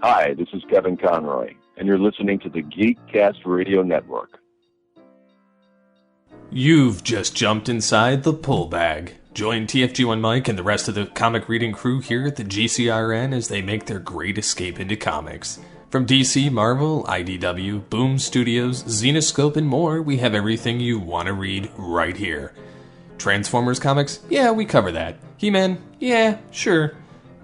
Hi, this is Kevin Conroy, and you're listening to the Geekcast Radio Network. You've just jumped inside the pull bag. Join TFG1Mike and the rest of the comic reading crew here at the GCRN as they make their great escape into comics. From DC, Marvel, IDW, Boom Studios, Zenoscope, and more, we have everything you want to read right here. Transformers comics? Yeah, we cover that. He-Man? Yeah, sure.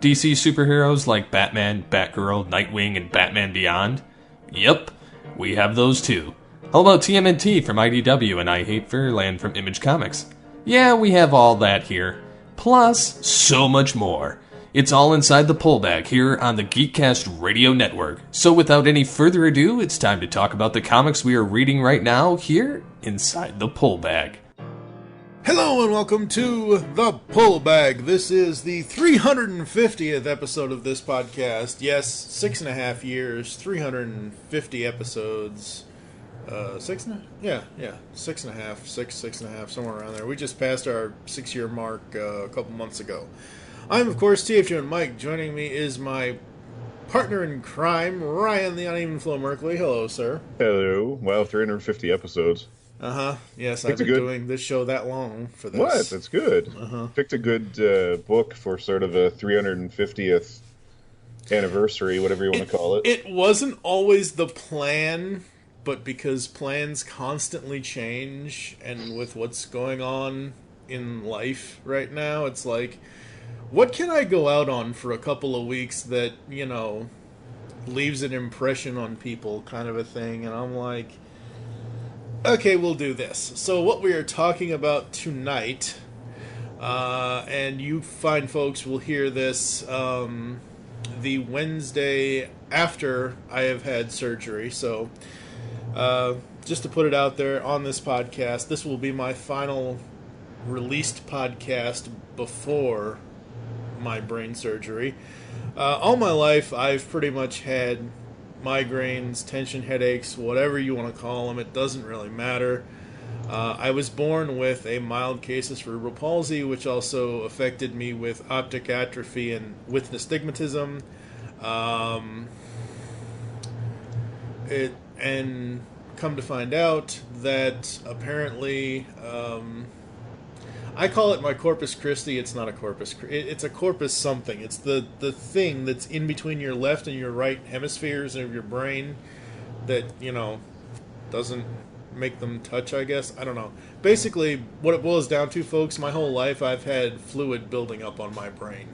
DC superheroes like Batman, Batgirl, Nightwing, and Batman Beyond? Yep, we have those too. How about TMNT from IDW and I Hate Fairyland from Image Comics? Yeah, we have all that here. Plus, so much more. It's all inside the pull bag here on the Geekcast Radio Network. So without any further ado, it's time to talk about the comics we are reading right now here inside the pull bag. Hello and welcome to The Pull Bag. This is the 350th episode of this podcast. Yes, 6.5 years, 350 episodes. 6.5? Yeah, 6.5, 6.5, somewhere around there. We just passed our 6-year mark a couple months ago. I'm, of course, TFG1Mike. Joining me is my partner in crime, Ryan, the Uneven Flow Merkley. Hello, sir. Hello. Wow, 350 episodes. Yes, I've been doing this show that long for this. What? That's good. Picked a good book for sort of a 350th anniversary, whatever you want to call it. It wasn't always the plan, but because plans constantly change, and with what's going on in life right now, it's like, what can I go out on for a couple of weeks that, leaves an impression on people, kind of a thing, and I'm like, okay, we'll do this. So what we are talking about tonight, and you fine folks will hear this the Wednesday after I have had surgery. So just to put it out there on this podcast, this will be my final released podcast before my brain surgery. All my life, I've pretty much had migraines, tension headaches, whatever you want to call them. It doesn't really matter. I was born with a mild case of cerebral palsy, which also affected me with optic atrophy and with nystagmatism. And come to find out that apparently, I call it my Corpus Christi. It's not a Corpus. It's a Corpus something. It's the thing that's in between your left and your right hemispheres of your brain that, doesn't make them touch, I guess. I don't know. Basically, what it boils down to, folks, my whole life I've had fluid building up on my brain.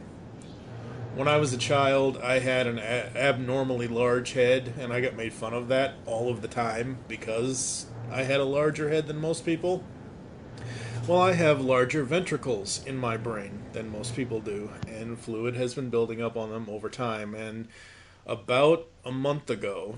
When I was a child, I had an abnormally large head, and I got made fun of that all of the time because I had a larger head than most people. Well, I have larger ventricles in my brain than most people do, and fluid has been building up on them over time. And about a month ago,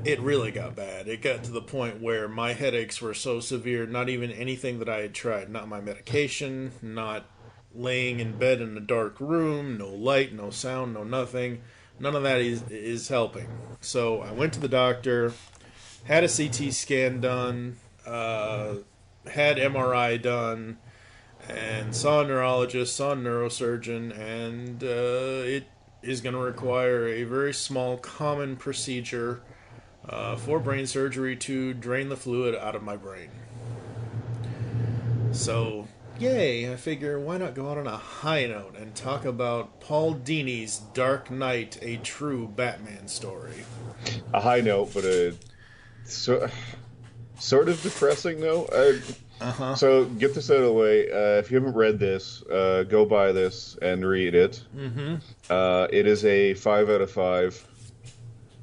it really got bad. It got to the point where my headaches were so severe, not even anything that I had tried, not my medication, not laying in bed in a dark room, no light, no sound, no nothing. None of that is helping. So I went to the doctor, had a CT scan done, had MRI done, and saw a neurologist, saw a neurosurgeon, and it is going to require a very small, common procedure for brain surgery to drain the fluid out of my brain. So, yay, I figure why not go out on a high note and talk about Paul Dini's Dark Knight, a true Batman story. A high note, but a sort of depressing note. So get this out of the way. If you haven't read this, go buy this and read it. It is a 5 out of 5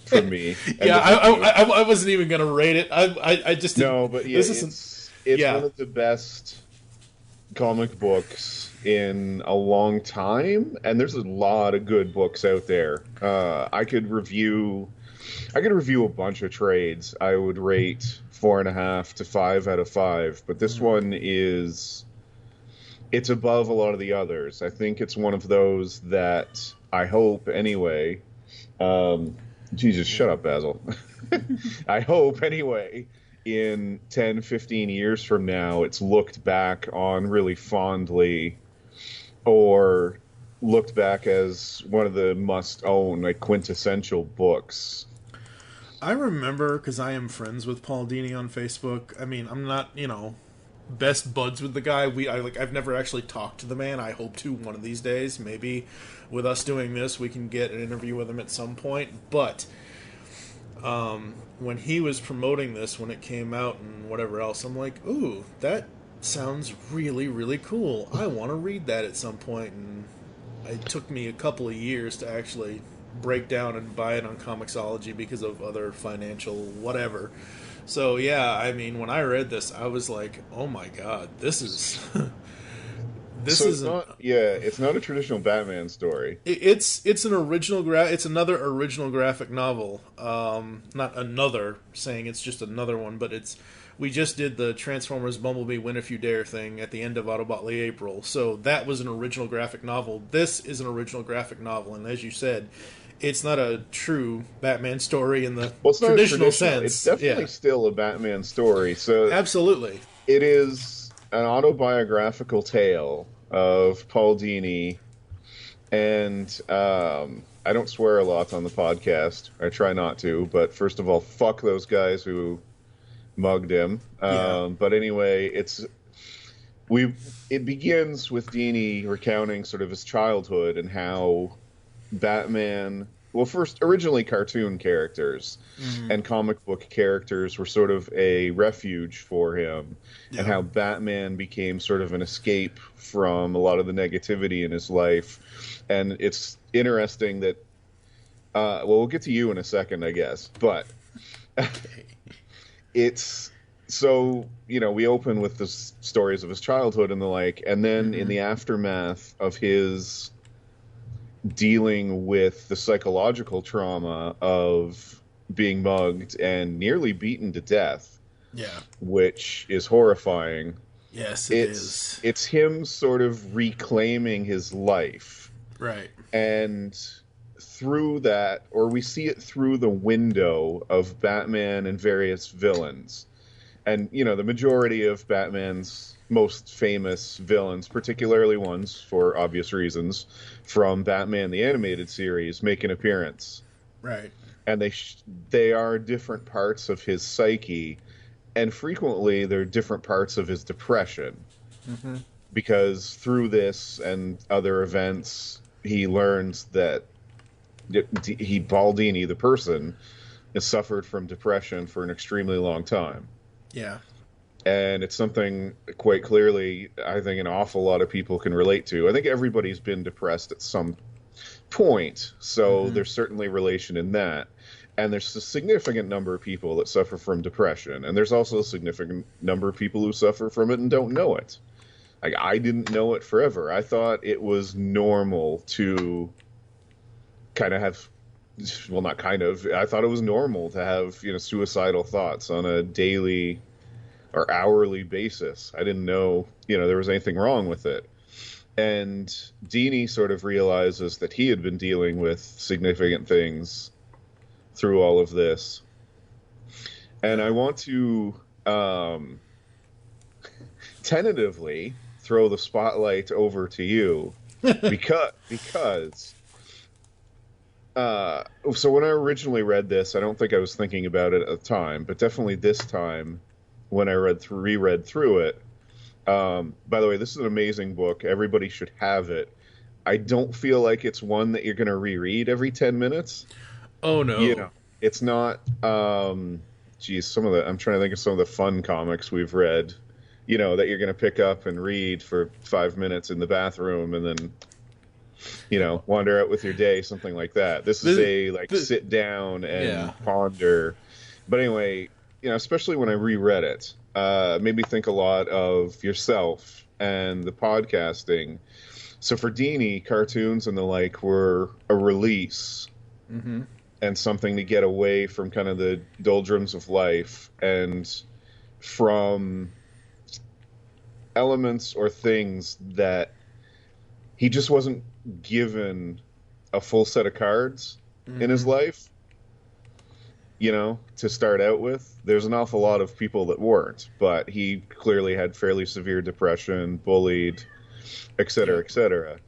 for me. Yeah, I wasn't even going to rate it. I just didn't. No, but yeah, it's one of the best comic books in a long time, and there's a lot of good books out there. I could review a bunch of trades. I would rate 4.5 to 5 out of 5, but this one it's above a lot of the others. I think it's one of those that I hope anyway. Jesus, shut up, Basil. I hope anyway in 10, 15 years from now, it's looked back on really fondly or looked back as one of the must-own, like, quintessential books. I remember, because I am friends with Paul Dini on Facebook. I mean, I'm not, best buds with the guy. I've never actually talked to the man. I hope to one of these days. Maybe with us doing this, we can get an interview with him at some point. But when he was promoting this, when it came out and whatever else, I'm like, ooh, that sounds really, really cool. I want to read that at some point. And it took me a couple of years to actually break down and buy it on Comicsology because of other financial whatever. So yeah, I mean, when I read this, I was like, "Oh my god, this is it's not a traditional Batman story. It's an original it's another original graphic novel. Not another, saying it's just another one, but we just did the Transformers Bumblebee Win If You Dare thing at the end of Autobotly April. So that was an original graphic novel. This is an original graphic novel, and as you said, it's not a true Batman story in the traditional sense. It's definitely still a Batman story. So absolutely, it is an autobiographical tale of Paul Dini, and I don't swear a lot on the podcast. I try not to, but first of all, fuck those guys who mugged him. But anyway, it begins with Dini recounting sort of his childhood and how Batman, well, first, originally cartoon characters and comic book characters were sort of a refuge for him, and how Batman became sort of an escape from a lot of the negativity in his life. And it's interesting that, we'll get to you in a second, I guess, but it's, so, we open with the stories of his childhood and the like, and then in the aftermath of his dealing with the psychological trauma of being mugged and nearly beaten to death, which is horrifying. Yes, it is. It's him sort of reclaiming his life. Right. And through that, or we see it through the window of Batman and various villains. And, the majority of Batman's most famous villains, particularly ones, for obvious reasons, from Batman the Animated Series, make an appearance. Right. And they are different parts of his psyche, and frequently they're different parts of his depression. Because through this and other events, he learns that Paul Dini, the person, has suffered from depression for an extremely long time. Yeah. And it's something quite clearly, I think, an awful lot of people can relate to. I think everybody's been depressed at some point, so there's certainly relation in that. And there's a significant number of people that suffer from depression, and there's also a significant number of people who suffer from it and don't know it. Like, I didn't know it forever. I thought it was normal to kind of have, well, not kind of, I thought it was normal to have, suicidal thoughts on a daily or hourly basis. I didn't know, there was anything wrong with it. And Dini sort of realizes that he had been dealing with significant things through all of this. And I want to tentatively throw the spotlight over to you because so when I originally read this, I don't think I was thinking about it at the time, but definitely this time when I reread through it. By the way, this is an amazing book. Everybody should have it. I don't feel like it's one that you're going to reread every 10 minutes. Oh, no. It's not, I'm trying to think of some of the fun comics we've read, that you're going to pick up and read for 5 minutes in the bathroom and then, wander out with your day, something like that. This is sit down and ponder. But anyway, especially when I reread it, made me think a lot of yourself and the podcasting. So for Dini, cartoons and the like were a release and something to get away from kind of the doldrums of life and from elements or things that he just wasn't given a full set of cards in his life, to start out with. There's an awful lot of people that weren't, but he clearly had fairly severe depression, bullied, et cetera, et cetera.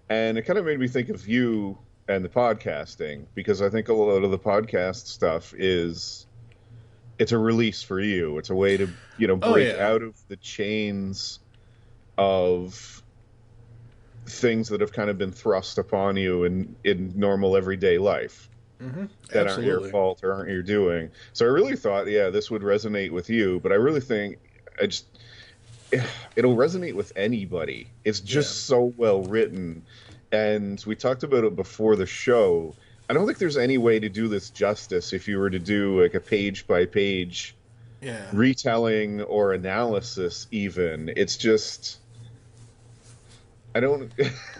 And it kind of made me think of you and the podcasting, because I think a lot of the podcast stuff it's a release for you. It's a way to, break out of the chains of things that have kind of been thrust upon you in normal everyday life. Mm-hmm. That aren't your fault or aren't your doing. So I really thought, this would resonate with you, but I really think it'll resonate with anybody. It's just so well written, and we talked about it before the show. I don't think there's any way to do this justice if you were to do like a page by page retelling or analysis even. It's just, I don't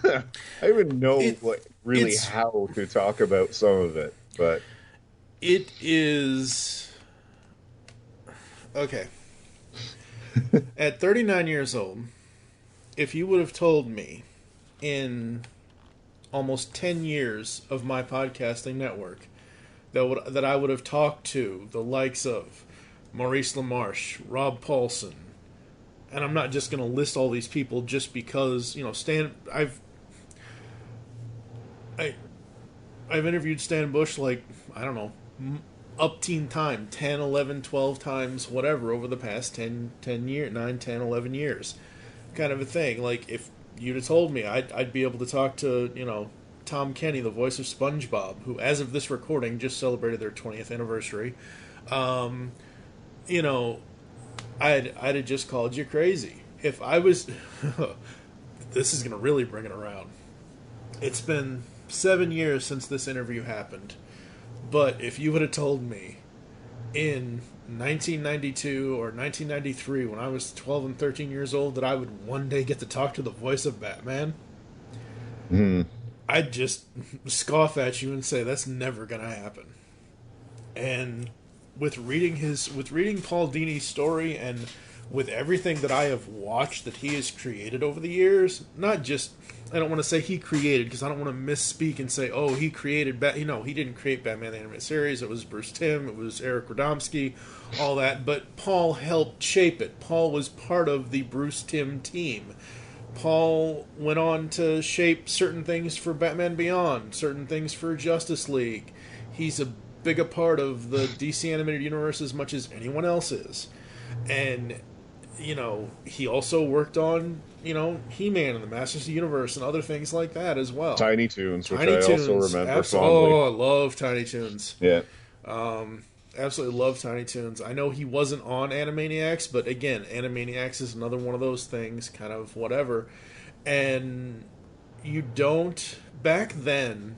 I don't even know how to talk about some of it, but it is okay. At 39 years old, if you would have told me in almost 10 years of my podcasting network that I would have talked to the likes of Maurice LaMarche, Rob Paulson, and I'm not just going to list all these people just because, I've interviewed Stan Bush like, I don't know, up-teen time, 10, 11, 12 times, whatever, over the past 10 years, 9, 10, 11 years, kind of a thing. Like, if you'd have told me, I'd be able to talk to, Tom Kenny, the voice of SpongeBob, who, as of this recording, just celebrated their 20th anniversary. I'd have just called you crazy. If I was... This is going to really bring it around. It's been 7 years since this interview happened. But if you would have told me in 1992 or 1993, when I was 12 and 13 years old, that I would one day get to talk to the voice of Batman, I'd just scoff at you and say that's never going to happen. And with reading Paul Dini's story, and with everything that I have watched that he has created over the years, not just, I don't want to say he created, because I don't want to misspeak and say, oh, he created he didn't create Batman the Animated Series. It was Bruce Timm, it was Eric Radomski, all that, but Paul helped shape it. Paul was part of the Bruce Timm team. Paul went on to shape certain things for Batman Beyond, certain things for Justice League. He's a big a part of the DC Animated Universe as much as anyone else is. And, he also worked on, He-Man and the Masters of the Universe and other things like that as well. Tiny Toons, which I also remember fondly. Oh, I love Tiny Toons. Yeah. Absolutely love Tiny Toons. I know he wasn't on Animaniacs, but again, Animaniacs is another one of those things, kind of whatever. And back then,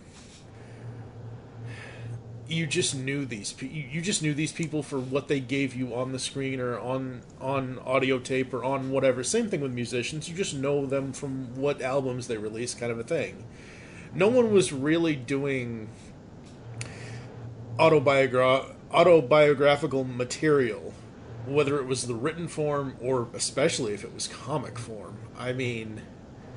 you just knew these people for what they gave you on the screen or on audio tape or on whatever. Same thing with musicians. You just know them from what albums they release, kind of a thing. No one was really doing autobiographical material, whether it was the written form or especially if it was comic form. I mean,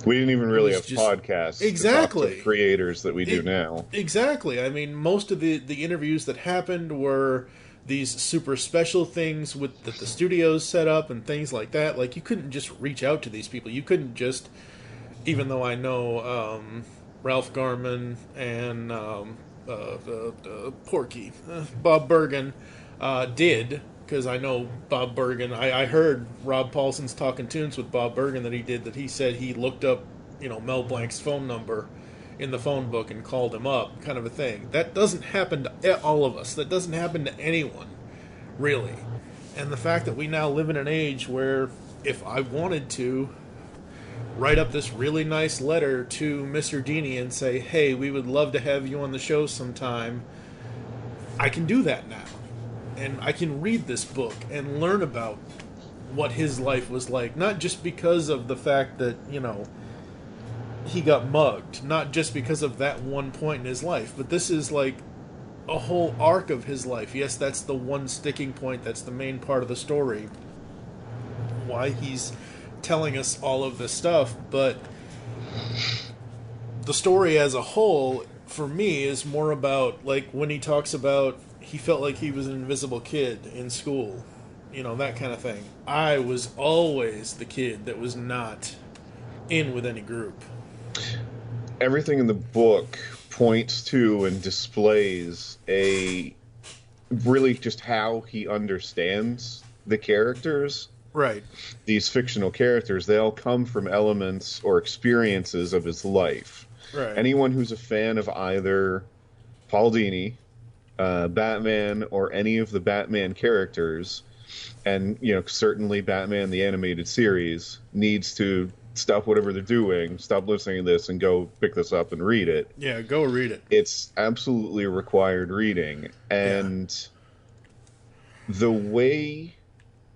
we didn't even really have podcasts exactly to talk to creators that we do now. Exactly. I mean, most of the interviews that happened were these super special things that the studios set up and things like that. Like, you couldn't just reach out to these people. You couldn't just, even though I know Ralph Garman and Porky, Bob Bergen did, because I know Bob Bergen. I heard Rob Paulson's Talking Tunes with Bob Bergen that he said he looked up, Mel Blanc's phone number in the phone book and called him up, kind of a thing. That doesn't happen to all of us. That doesn't happen to anyone, really. And the fact that we now live in an age where if I wanted to write up this really nice letter to Mr. Dini and say, hey, we would love to have you on the show sometime, I can do that now. And I can read this book and learn about what his life was like. Not just because of the fact that, he got mugged. Not just because of that one point in his life. But this is like a whole arc of his life. Yes, that's the one sticking point. That's the main part of the story. Why he's telling us all of this stuff. But the story as a whole, for me, is more about, like, when he talks about he felt like he was an invisible kid in school, that kind of thing. I was always the kid that was not in with any group. Everything in the book points to and displays really just how he understands the characters. Right. These fictional characters, they all come from elements or experiences of his life. Right. Anyone who's a fan of either Paul Dini, Batman, or any of the Batman characters, and certainly Batman the Animated Series, needs to stop whatever they're doing, stop listening to this, and go pick this up and read it. Yeah, go read it. It's absolutely required reading. And the way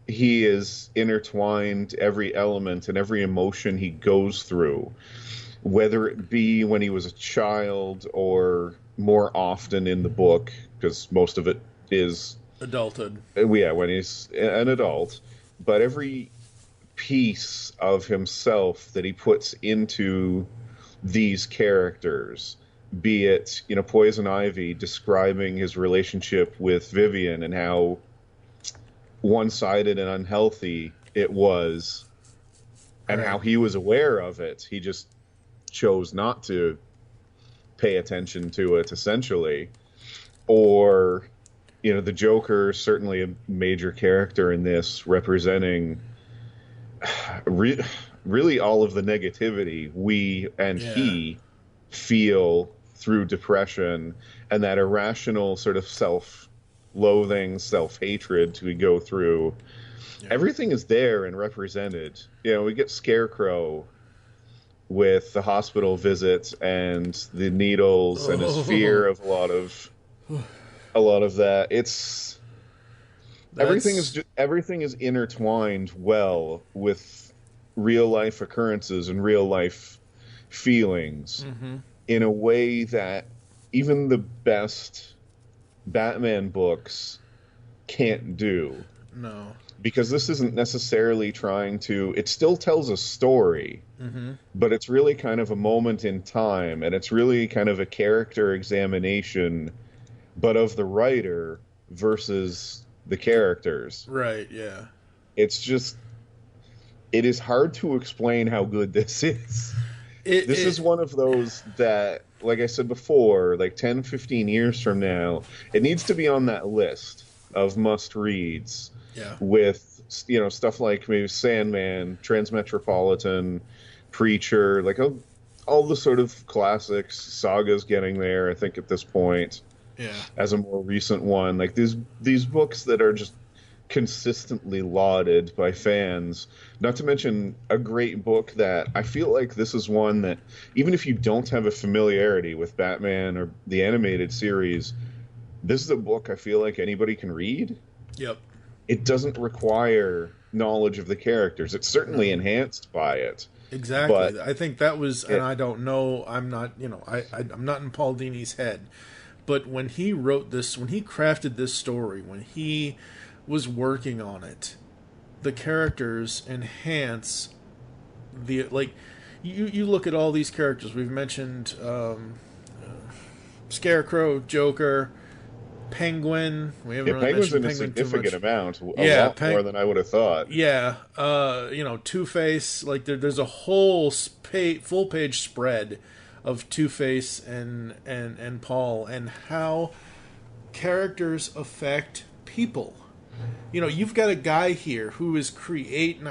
he is intertwined every element and every emotion he goes through, whether it be when he was a child or more often in the book, because most of it is adulthood. Yeah, when he's an adult. But every piece of himself that he puts into these characters, be it, Poison Ivy describing his relationship with Vivian and how one-sided and unhealthy it was, and how he was aware of it. He just chose not to pay attention to it, essentially. Or, the Joker, certainly a major character in this, representing really all of the negativity we and he feel through depression, and that irrational sort of self-loathing, self-hatred we go through. Yeah. Everything is there and represented. We get Scarecrow with the hospital visits and the needles and his fear of a lot of that. Everything is intertwined well with real life occurrences and real life feelings, in a way that even the best Batman books can't do. No. Because this isn't necessarily it still tells a story, but it's really kind of a moment in time, and it's really kind of a character examination, but of the writer versus the characters. Right, yeah. It is hard to explain how good this is. This is one of those that, like I said before, like 10, 15 years from now, it needs to be on that list of must-reads. Yeah. With, stuff like maybe Sandman, Transmetropolitan, Preacher, like all the sort of classics. Saga's getting there, I think, at this point. Yeah. As a more recent one. Like these books that are just consistently lauded by fans. Not to mention a great book that I feel like this is one that, even if you don't have a familiarity with Batman or the animated series, this is a book I feel like anybody can read. Yep. It doesn't require knowledge of the characters. It's certainly enhanced by it. Exactly. But I think that was, and I don't know, I'm not, I'm not in Paul Dini's head, but when he wrote this, when he crafted this story, when he was working on it, the characters enhance the, like, you look at all these characters. We've mentioned Scarecrow, Joker, Penguin. We haven't really Penguin's mentioned in Penguin a significant amount. Yeah, lot more than I would have thought. Yeah, Two-Face. Like there's a whole full page spread of Two-Face and Paul, and how characters affect people. You've got a guy here who is I'm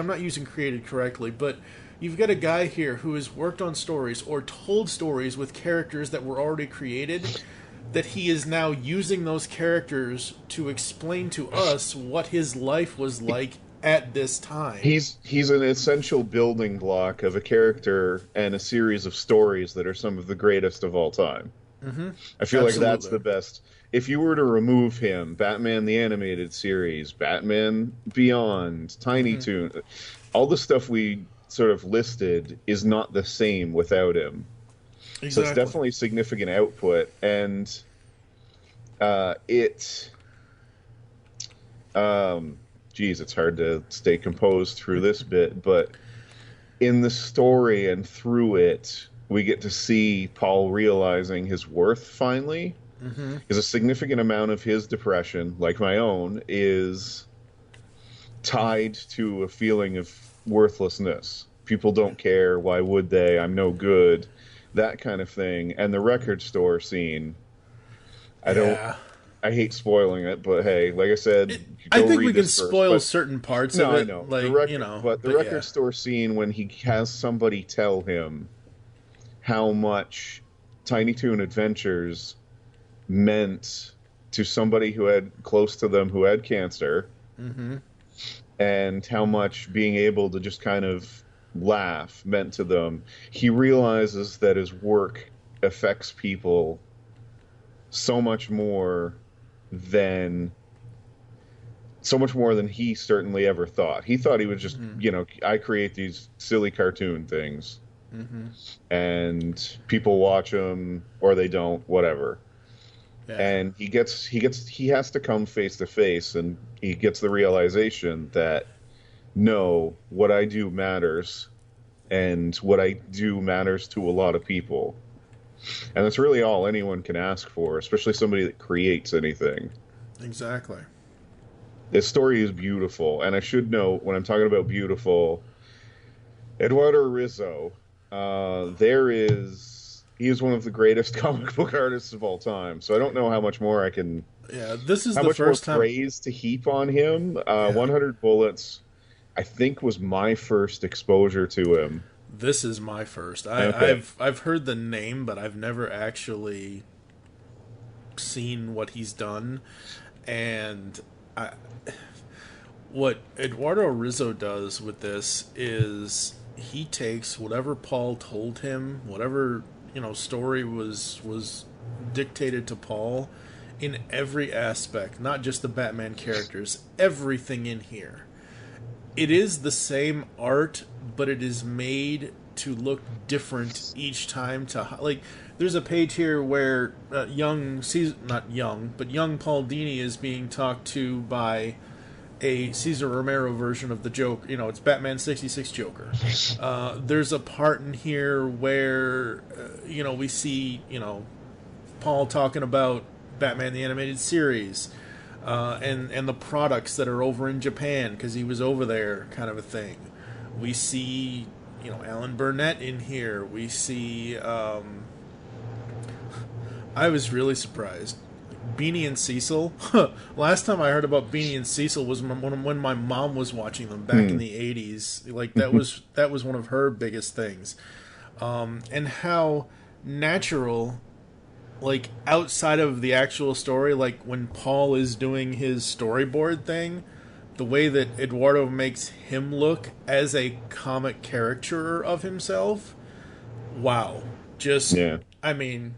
not using created correctly, but you've got a guy here who has worked on stories or told stories with characters that were already created, that he is now using those characters to explain to us what his life was like at this time. He's an essential building block of a character and a series of stories that are some of the greatest of all time. Mm-hmm. I feel like that's the best. If you were to remove him, Batman the Animated Series, Batman Beyond, Tiny Toon, all the stuff we sort of listed is not the same without him. Exactly. So it's definitely significant output, and it's hard to stay composed through this bit, but in the story and through it, we get to see Paul realizing his worth finally, because a significant amount of his depression, like my own, is tied to a feeling of worthlessness, people don't care. Why would they? I'm no good. That kind of thing. And the record store scene. I hate spoiling it, but hey, like I said, I think we can spoil certain parts of it. I know. Like, the record store scene when he has somebody tell him how much Tiny Toon Adventures meant to somebody who had close to them who had cancer, and how much being able to just kind of laugh meant to them. He realizes that his work affects people so much more than he certainly ever thought. He thought he was just, I create these silly cartoon things, and people watch them or they don't, whatever. Yeah. And he has to come face to face, and he gets the realization that no, what I do matters, and what I do matters to a lot of people. And that's really all anyone can ask for, especially somebody that creates anything. Exactly. This story is beautiful, and I should note, when I'm talking about beautiful, Eduardo Rizzo, he is one of the greatest comic book artists of all time, so I don't know how much more I can... Yeah, this is the first time... praise to heap on him. 100 Bullets, I think, was my first exposure to him. This is my first. I've heard the name, but I've never actually seen what he's done. And what Eduardo Rizzo does with this is he takes whatever Paul told him, whatever story was dictated to Paul, in every aspect, not just the Batman characters, everything in here. It is the same art, but it is made to look different each time. There's a page here where young Paul Dini is being talked to by a Cesar Romero version of the Joker. It's Batman 66 Joker. There's a part in here where we see Paul talking about Batman the Animated Series. And the products that are over in Japan because he was over there, kind of a thing. We see, Alan Burnett in here. We see, I was really surprised. Beanie and Cecil. Last time I heard about Beanie and Cecil was when my mom was watching them back in the 80s. Like that was one of her biggest things. And how natural, like outside of the actual story, like when Paul is doing his storyboard thing, the way that Eduardo makes him look as a comic caricature of himself, wow. I mean,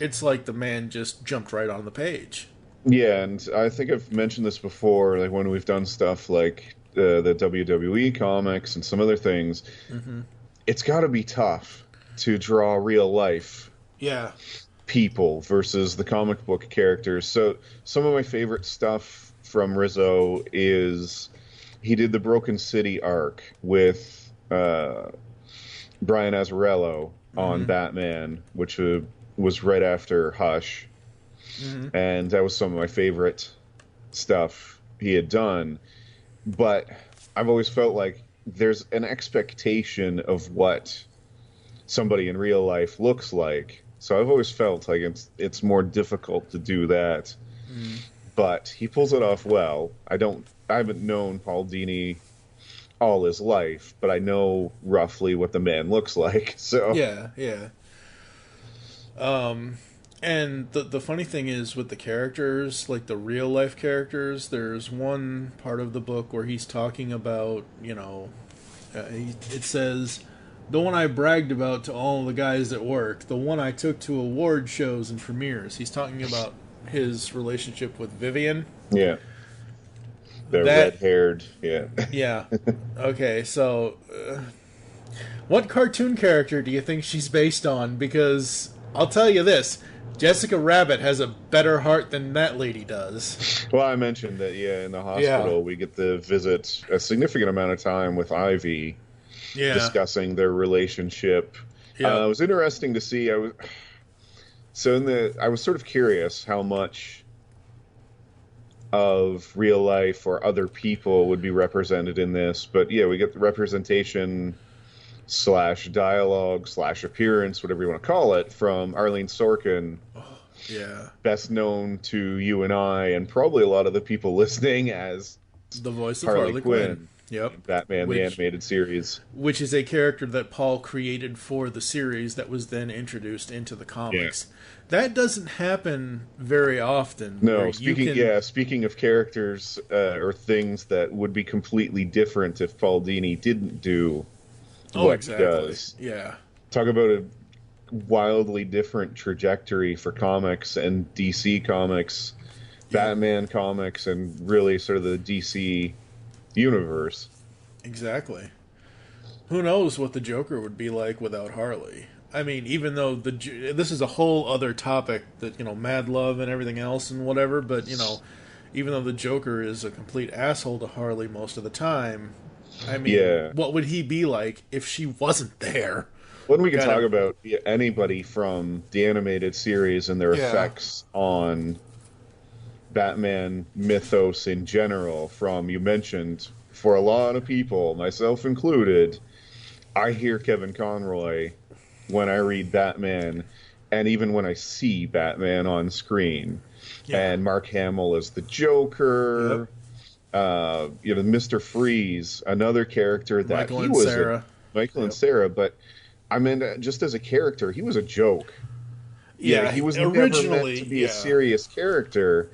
it's like the man just jumped right on the page. Yeah, and I think I've mentioned this before, like when we've done stuff like the WWE comics and some other things, it's got to be tough to draw real life. Yeah. People versus the comic book characters. So some of my favorite stuff from Rizzo is he did the Broken City arc with Brian Azzarello on Batman, which was right after Hush. And that was some of my favorite stuff he had done. But I've always felt like there's an expectation of what somebody in real life looks like. So I've always felt like it's more difficult to do that. But he pulls it off well. I haven't known Paul Dini all his life, but I know roughly what the man looks like. So yeah. And the funny thing is with the characters, like the real life characters, there's one part of the book where he's talking about, it says, the one I bragged about to all the guys at work, the one I took to award shows and premieres. He's talking about his relationship with Vivian. Yeah. The red-haired, yeah. Yeah. Okay, so what cartoon character do you think she's based on? Because I'll tell you this, Jessica Rabbit has a better heart than that lady does. Well, I mentioned that, in the hospital we get to visit a significant amount of time with Ivy. Yeah. Discussing their relationship. Yeah. It was interesting to see. I was sort of curious how much of real life or other people would be represented in this. But yeah, we get the representation / dialogue / appearance, whatever you want to call it, from Arlene Sorkin. Oh, yeah. Best known to you and I, and probably a lot of the people listening, as The voice of Harley Quinn. Yep. Batman, the animated series. Which is a character that Paul created for the series that was then introduced into the comics. Yeah. That doesn't happen very often. No, speaking of characters or things that would be completely different if Paul Dini didn't do what he does. Yeah. Talk about a wildly different trajectory for comics and DC comics, Batman comics, and really sort of the DC universe. Exactly. Who knows what the Joker would be like without Harley? I mean, even though this is a whole other topic that, mad love and everything else and whatever, but, even though the Joker is a complete asshole to Harley most of the time, I mean, what would he be like if she wasn't there? When we can talk about anybody from the animated series and their effects on Batman mythos in general, you mentioned, for a lot of people, myself included, I hear Kevin Conroy when I read Batman, and even when I see Batman on screen. And Mark Hamill is the Joker. Yep. Mr. Freeze, another character that Michael and Sarah. Michael and Sarah, but I mean, just as a character, he was a joke. Yeah, he was originally never meant to be a serious character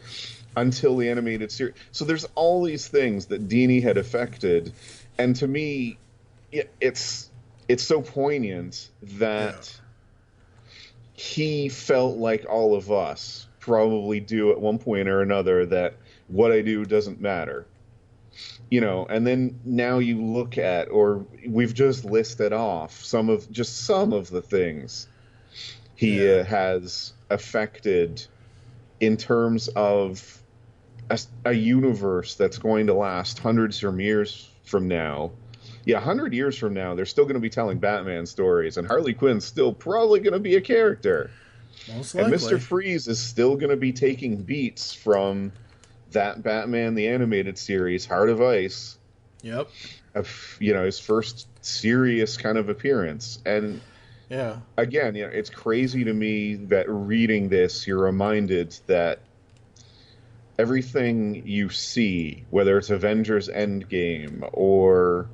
until the animated series. So there's all these things that Dini had affected, and to me, it's so poignant that he felt like all of us probably do at one point or another, that what I do doesn't matter. And then now you look at, or we've just listed off some of the things he has affected in terms of a universe that's going to last hundreds of years from now. 100 years from now, they're still going to be telling Batman stories, and Harley Quinn's still probably going to be a character. Most likely. And Mr. Freeze is still going to be taking beats from that Batman the Animated Series, Heart of Ice. Yep. His first serious kind of appearance. And again, it's crazy to me that reading this, you're reminded that everything you see, whether it's Avengers Endgame or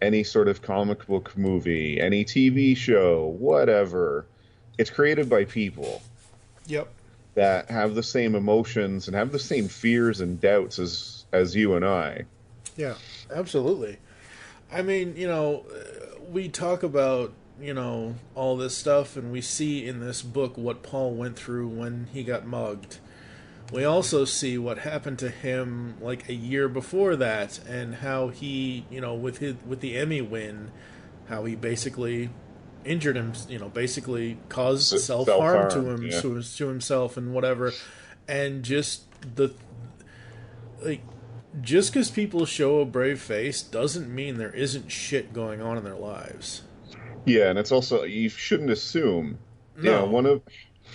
any sort of comic book movie, any TV show, whatever, it's created by people. Yep. That have the same emotions and have the same fears and doubts as you and I. Yeah, absolutely. I mean, we talk about, all this stuff, and we see in this book what Paul went through when he got mugged. We also see what happened to him like a year before that, and how he, with the Emmy win, how he basically injured him, basically caused self-harm to himself and whatever. And just just because people show a brave face doesn't mean there isn't shit going on in their lives. Yeah, and it's also, you shouldn't assume. No. One of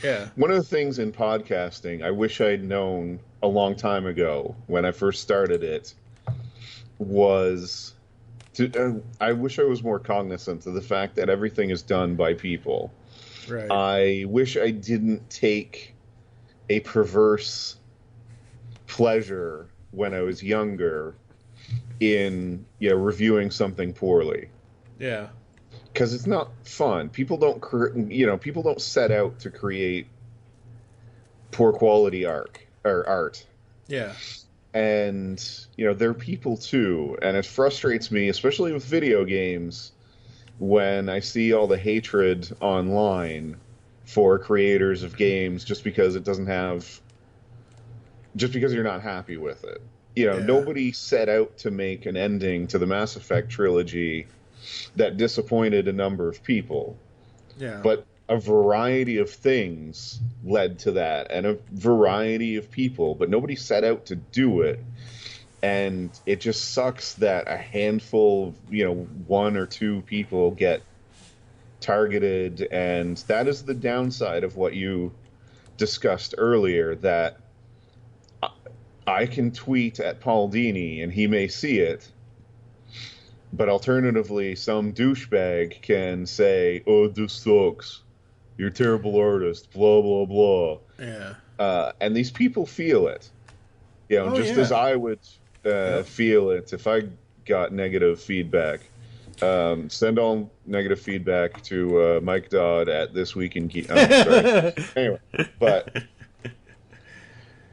the things in podcasting I wish I'd known a long time ago when I first started it was I wish I was more cognizant of the fact that everything is done by people. Right. I wish I didn't take a perverse pleasure when I was younger in reviewing something poorly. Yeah. Because it's not fun. People don't set out to create poor quality art. Yeah. And, they're people too. And it frustrates me, especially with video games, when I see all the hatred online for creators of games just because you're not happy with it. Nobody set out to make an ending to the Mass Effect trilogy that disappointed a number of people. Yeah. But a variety of things led to that, and a variety of people, but nobody set out to do it. And it just sucks that a handful, one or two people get targeted, and that is the downside of what you discussed earlier, that I can tweet at Paul Dini, and he may see it, But alternatively, some douchebag can say, "Oh, this sucks. You're a terrible artist." Blah blah blah. Yeah. And these people feel it. You know, just as I would feel it if I got negative feedback. Send all negative feedback to Mike Dodd at This Week in Geek. Oh, sorry. Anyway, but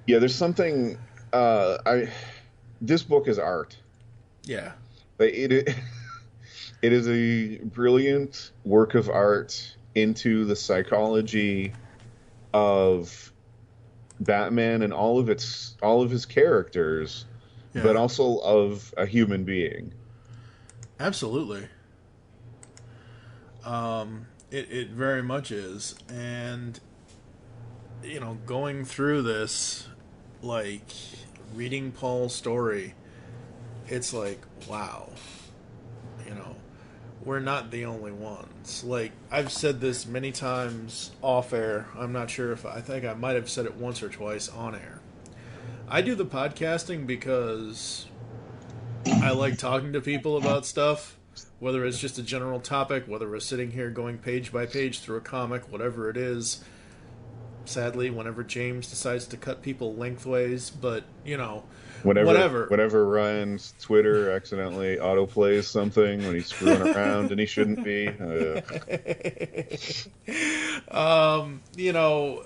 yeah, there's something. This book is art. Yeah. It is a brilliant work of art into the psychology of Batman and all of his characters, but also of a human being. Absolutely. It very much is. And, you know, going through this, like, reading Paul's story, it's like, wow. You know, we're not the only ones. Like, I've said this many times off air. I'm not sure I think I might have said it once or twice on air. I do the podcasting because I like talking to people about stuff, whether it's just a general topic, whether we're sitting here going page by page through a comic, whatever it is. Sadly, whenever James decides to cut people lengthways, but, you know, whatever. Whenever Ryan's Twitter accidentally autoplays something when he's screwing around and he shouldn't be. You know,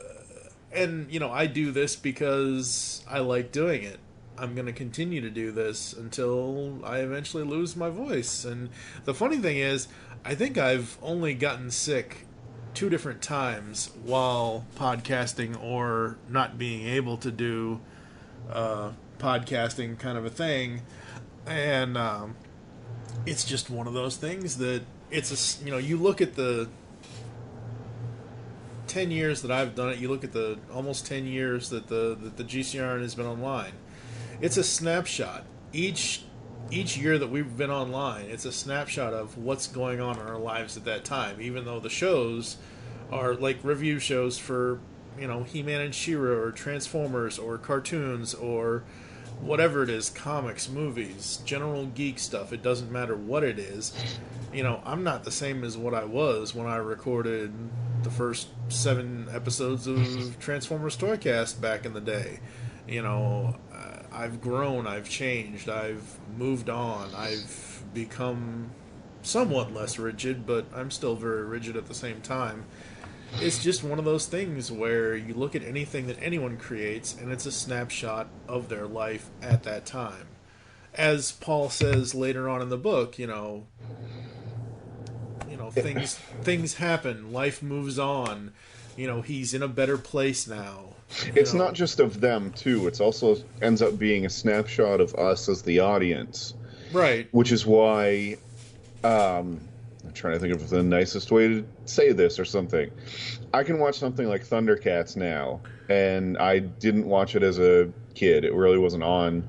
and, you know, I do this because I like doing it. I'm going to continue to do this until I eventually lose my voice. And the funny thing is, I think I've only gotten sick 2 different times while podcasting or not being able to do podcasting kind of a thing. And it's just one of those things that it's you know, you look at the 10 years that I've done it, you look at the almost 10 years that the GCRN has been online. It's a snapshot. Each year that we've been online, it's a snapshot of what's going on in our lives at that time, even though the shows are like review shows for, you know, He-Man and She-Ra or Transformers or cartoons or whatever it is, comics, movies, general geek stuff. It doesn't matter what it is. You know, I'm not the same as what I was when I recorded the first 7 episodes of Transformers Toycast back in the day. You know, I've grown, I've changed, I've moved on, I've become somewhat less rigid, but I'm still very rigid at the same time. It's just one of those things where you look at anything that anyone creates, and it's a snapshot of their life at that time. As Paul says later on in the book, you know, things happen, life moves on. You know, he's in a better place now. It's not just of them, too. It's also ends up being a snapshot of us as the audience. Right. Which is why, I'm trying to think of the nicest way to say this or something. I can watch something like Thundercats now, and I didn't watch it as a kid. It really wasn't on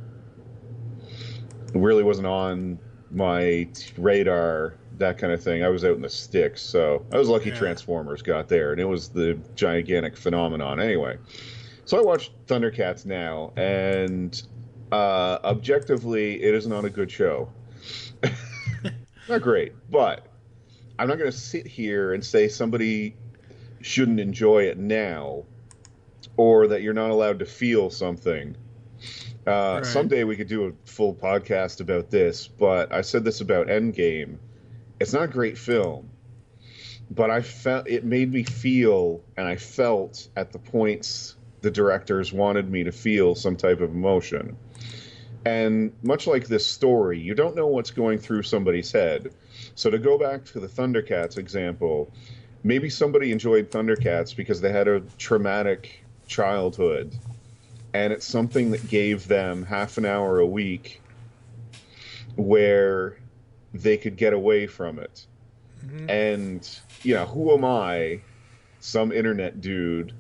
my radar, that kind of thing. I was out in the sticks, so I was lucky Transformers got there, and it was the gigantic phenomenon anyway. So I watched Thundercats now, and objectively, it is not a good show. Not great, but I'm not going to sit here and say somebody shouldn't enjoy it now, or that you're not allowed to feel something. Right. Someday we could do a full podcast about this, but I said this about Endgame. It's not a great film, but I felt it made me feel, and I felt at the points the directors wanted me to feel some type of emotion. And much like this story, you don't know what's going through somebody's head. So to go back to the Thundercats example, maybe somebody enjoyed Thundercats because they had a traumatic childhood, and it's something that gave them half an hour a week where they could get away from it. Mm-hmm. And, you know, who am I, some internet dude,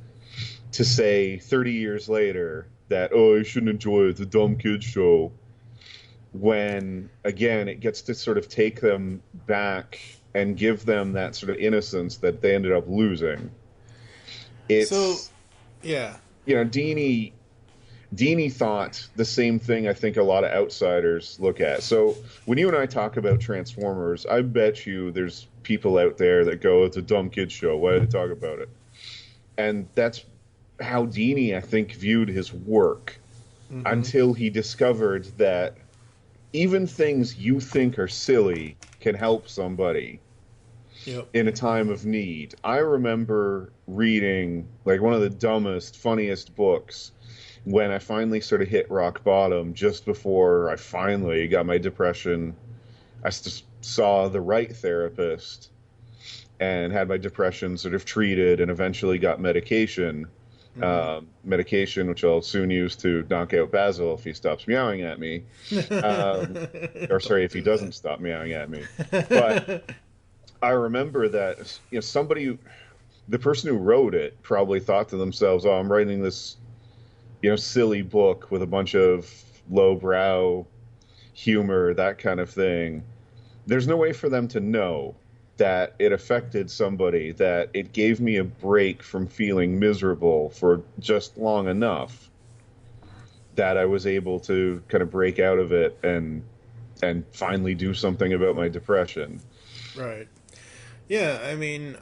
to say 30 years later that, oh, you shouldn't enjoy it, it's a dumb kid's show, when, again, it gets to sort of take them back and give them that sort of innocence that they ended up losing. It's, so, yeah. You know, Dini, Dini thought the same thing I think a lot of outsiders look at. So when you and I talk about Transformers, I bet you there's people out there that go, it's a dumb kid show. Why do they talk about it? And that's how Dini, I think, viewed his work until he discovered that even things you think are silly can help somebody in a time of need. I remember reading like one of the dumbest, funniest books when I finally sort of hit rock bottom, just before I finally got my depression. I saw the right therapist and had my depression sort of treated and eventually got medication. Medication, which I'll soon use to knock out Basil if he stops meowing at me. Or sorry, if he doesn't stop meowing at me. But I remember that the person who wrote it probably thought to themselves, oh, I'm writing this silly book with a bunch of lowbrow humor, that kind of thing. There's no way for them to know that it affected somebody, that it gave me a break from feeling miserable for just long enough that I was able to kind of break out of it and finally do something about my depression. Right. Yeah, I mean,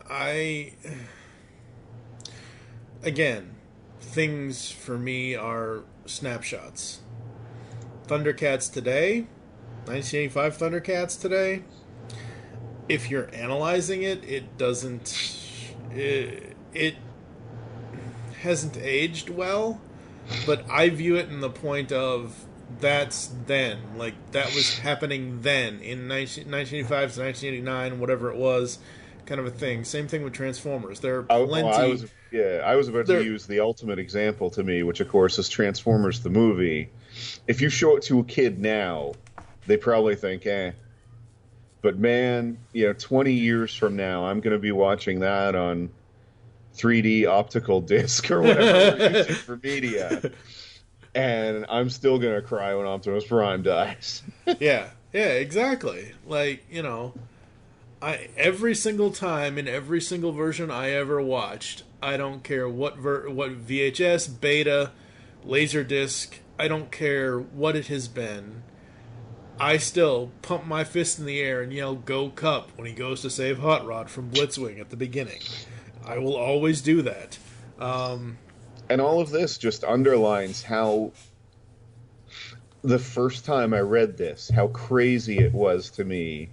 again, things for me are snapshots. Thundercats today, 1985 Thundercats today, if you're analyzing it, it hasn't aged well, but I view it in the point of that's then. Like, that was happening then, in 1985 to 1989, whatever it was, kind of a thing. Same thing with Transformers. There are plenty... I was about to use the ultimate example to me, which, of course, is Transformers the movie. If you show it to a kid now, they probably think, But man, 20 years from now, I'm going to be watching that on 3D optical disc or whatever we're using for media. And I'm still going to cry when Optimus Prime dies. Yeah, exactly. Like, every single time in every single version I ever watched, I don't care what VHS, beta, Laserdisc, I don't care what it has been, I still pump my fist in the air and yell, "Go Cup," when he goes to save Hot Rod from Blitzwing at the beginning. I will always do that. And all of this just underlines how, the first time I read this, how crazy it was to me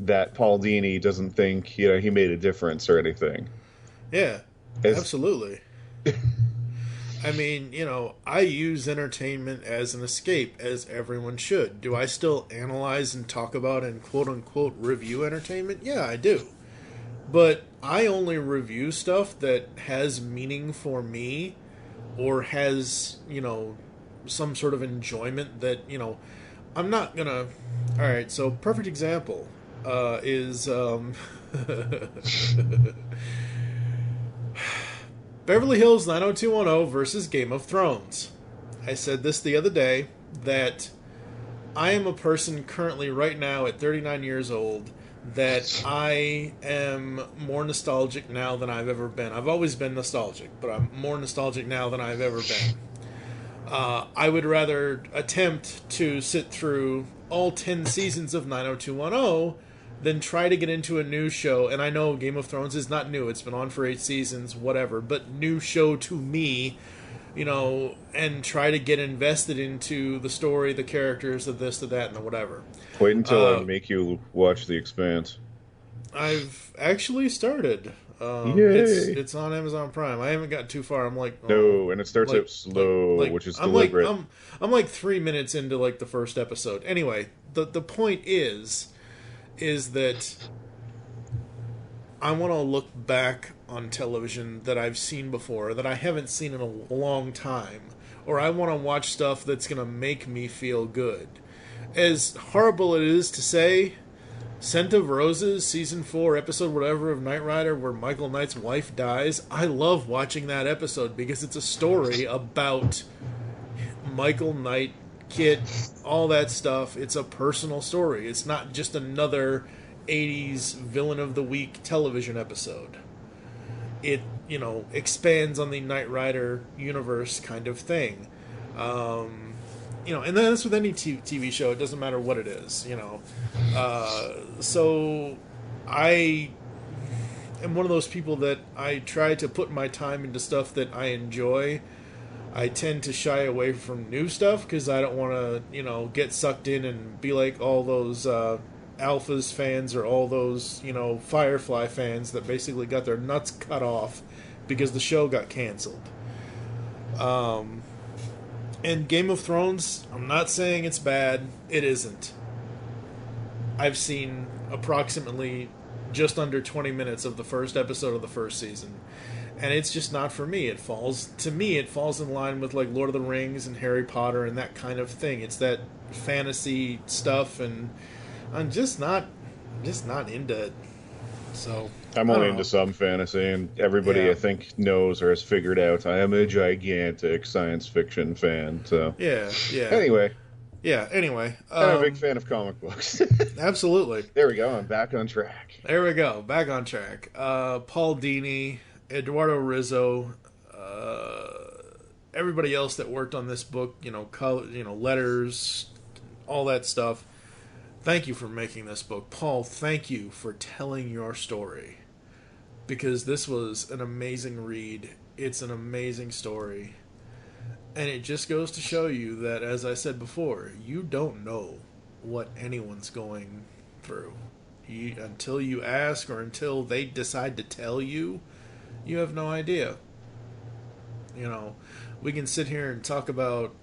that Paul Dini doesn't think, he made a difference or anything. Yeah, absolutely. I mean, I use entertainment as an escape, as everyone should. Do I still analyze and talk about and quote-unquote review entertainment? Yeah, I do. But I only review stuff that has meaning for me or has, some sort of enjoyment that, I'm not gonna... Alright, so perfect example is... Beverly Hills 90210 versus Game of Thrones. I said this the other day, that I am a person currently right now at 39 years old that I am more nostalgic now than I've ever been. I've always been nostalgic, but I'm more nostalgic now than I've ever been. I would rather attempt to sit through all 10 seasons of 90210 than try to get into a new show. And I know Game of Thrones is not new. It's been on for 8 seasons, whatever. But new show to me, and try to get invested into the story, the characters, the this, the that, and the whatever. Wait until I make you watch The Expanse. I've actually started. Yay. It's on Amazon Prime. I haven't gotten too far. I'm like... No, and it starts out slow, which is deliberate. I'm like 3 minutes into like the first episode. Anyway, the point is that I want to look back on television that I've seen before, that I haven't seen in a long time, or I want to watch stuff that's going to make me feel good. As horrible it is to say, Scent of Roses, Season 4, Episode whatever of Knight Rider, where Michael Knight's wife dies, I love watching that episode because it's a story about Michael Knight, Kit, all that stuff. It's a personal story. It's not just another 80s Villain of the Week television episode. It, expands on the Knight Rider universe kind of thing. And then that's with any TV show. It doesn't matter what it is, So I am one of those people that I try to put my time into stuff that I enjoy. I tend to shy away from new stuff because I don't want to, get sucked in and be like all those Alphas fans or all those, Firefly fans that basically got their nuts cut off because the show got canceled. And Game of Thrones, I'm not saying it's bad. It isn't. I've seen approximately just under 20 minutes of the first episode of the first season. And it's just not for me. It falls in line with like Lord of the Rings and Harry Potter and that kind of thing. It's that fantasy stuff, and I'm just not into it. So I'm only into some fantasy, and everybody I think knows or has figured out I am a gigantic science fiction fan. So yeah. Anyway, I'm a big fan of comic books. Absolutely. There we go. I'm back on track. There we go. Back on track. Paul Dini, Eduardo Rizzo, everybody else that worked on this book, letters, all that stuff. Thank you for making this book. Paul, thank you for telling your story. Because this was an amazing read. It's an amazing story. And it just goes to show you that, as I said before, you don't know what anyone's going through. Until you ask or until they decide to tell you, you have no idea. We can sit here and talk about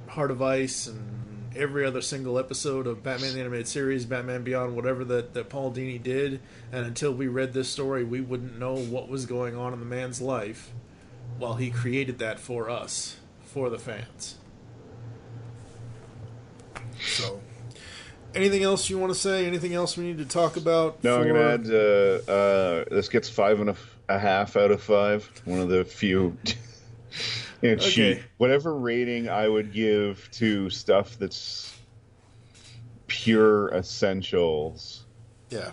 Heart of Ice and every other single episode of Batman the Animated Series, Batman Beyond, whatever that Paul Dini did, and until we read this story, we wouldn't know what was going on in the man's life while he created that for us, for the fans. So, anything else you want to say? Anything else we need to talk about? No, I'm going to add, this gets 5.5 out of 5. One of the few... Okay. Whatever rating I would give to stuff that's pure essentials. Yeah.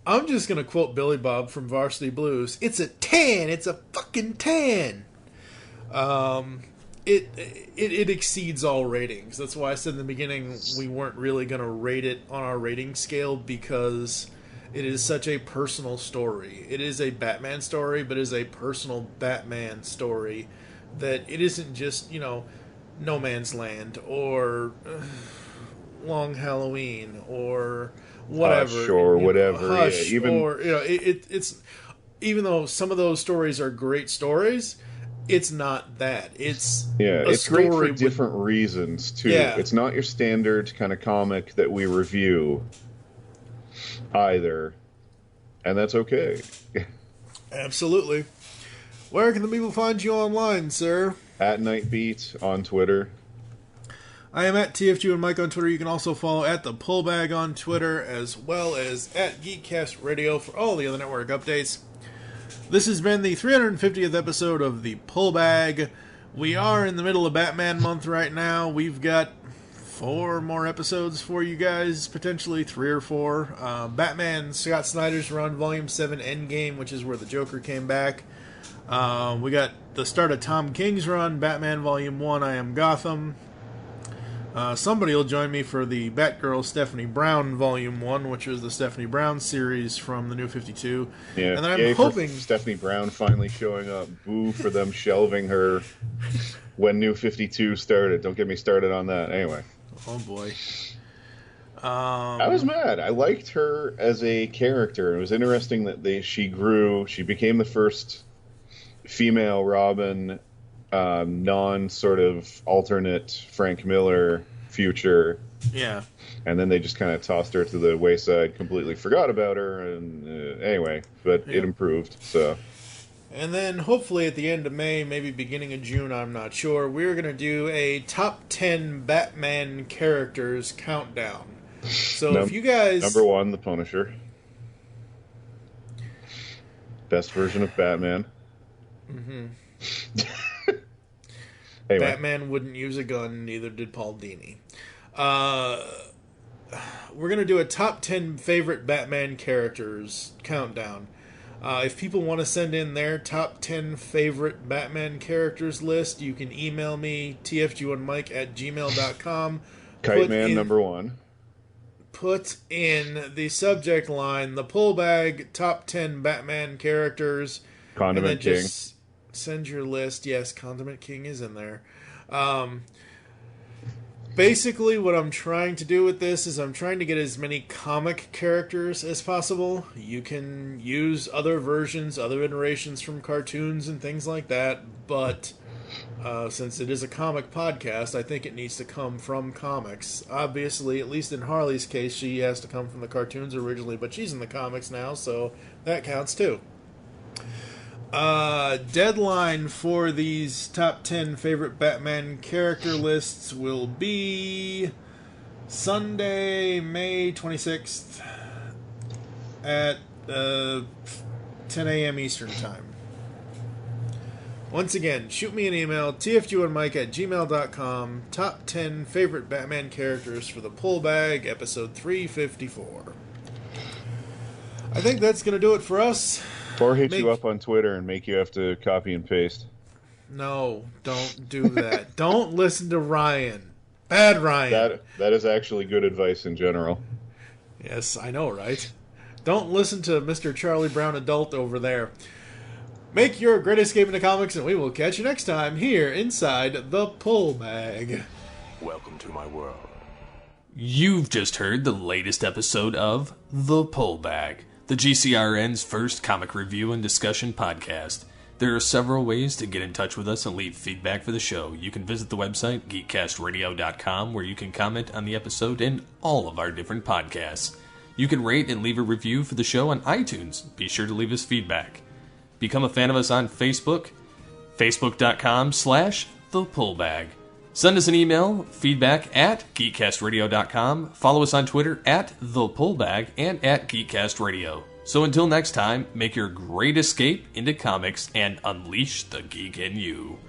I'm just going to quote Billy Bob from Varsity Blues. It's a 10. It's a fucking 10. It exceeds all ratings. That's why I said in the beginning we weren't really going to rate it on our rating scale, because it is such a personal story. It is a Batman story, but it is a personal Batman story. That it isn't just, No Man's Land or Long Halloween or whatever. Hush or whatever. Hush, yeah, even... or, it's... Even though some of those stories are great stories, it's not that. It's it's great for different reasons, too. Yeah. It's not your standard kind of comic that we review either. And that's okay. Absolutely. Where can the people find you online, sir? At Nightbeat on Twitter. I am at TFG1Mike on Twitter. You can also follow at the Pullbag on Twitter, as well as at Geekcast Radio for all the other network updates. This has been the 350th episode of the Pullbag. We are in the middle of Batman month right now. We've got 4 more episodes for you guys, potentially 3 or 4. Batman Scott Snyder's run, Volume 7 Endgame, which is where the Joker came back. We got the start of Tom King's run, Batman Volume 1, I Am Gotham. Somebody will join me for the Batgirl Stephanie Brown Volume 1, which is the Stephanie Brown series from the New 52. Yeah, and then I'm hoping Stephanie Brown finally showing up. Boo for them shelving her when New 52 started. Don't get me started on that. Anyway. Oh, boy. I was mad. I liked her as a character. It was interesting that she grew. She became the first female Robin, non-sort of alternate Frank Miller future. Yeah. And then they just kind of tossed her to the wayside, completely forgot about her, and anyway, but it improved, so... And then, hopefully at the end of May, maybe beginning of June, I'm not sure, we're going to do a top 10 Batman characters countdown. So if you guys... Number 1, the Punisher. Best version of Batman. Mm-hmm. Anyway. Batman wouldn't use a gun, neither did Paul Dini. We're going to do a top 10 favorite Batman characters countdown. If people want to send in their top 10 favorite Batman characters list, you can email me, tfg1mike@gmail.com. Kite Man number 1. Put in the subject line, the pull bag, top 10 Batman characters. Condiment King. Just send your list. Yes, Condiment King is in there. Basically, what I'm trying to do with this is I'm trying to get as many comic characters as possible. You can use other versions, other iterations from cartoons and things like that, but since it is a comic podcast, I think it needs to come from comics. Obviously, at least in Harley's case, she has to come from the cartoons originally, but she's in the comics now, so that counts too. Deadline for these top 10 favorite Batman character lists will be Sunday, May 26th at 10 a.m. Eastern Time. Once again, shoot me an email, tfg1mike@gmail.com, top 10 favorite Batman characters for the Pull Bag, episode 354. I think that's going to do it for us. Or hit you up on Twitter and make you have to copy and paste. No, don't do that. Don't listen to Ryan. Bad Ryan. That is actually good advice in general. Yes, I know, right? Don't listen to Mr. Charlie Brown Adult over there. Make your great escape into comics, and we will catch you next time here inside the Pull Bag. Welcome to my world. You've just heard the latest episode of The Pull Bag, the GCRN's first comic review and discussion podcast. There are several ways to get in touch with us and leave feedback for the show. You can visit the website, geekcastradio.com, where you can comment on the episode and all of our different podcasts. You can rate and leave a review for the show on iTunes. Be sure to leave us feedback. Become a fan of us on Facebook, facebook.com/thepullbag. Send us an email, feedback@geekcastradio.com. Follow us on Twitter @thepullbag and @geekcastradio. So until next time, make your great escape into comics and unleash the geek in you.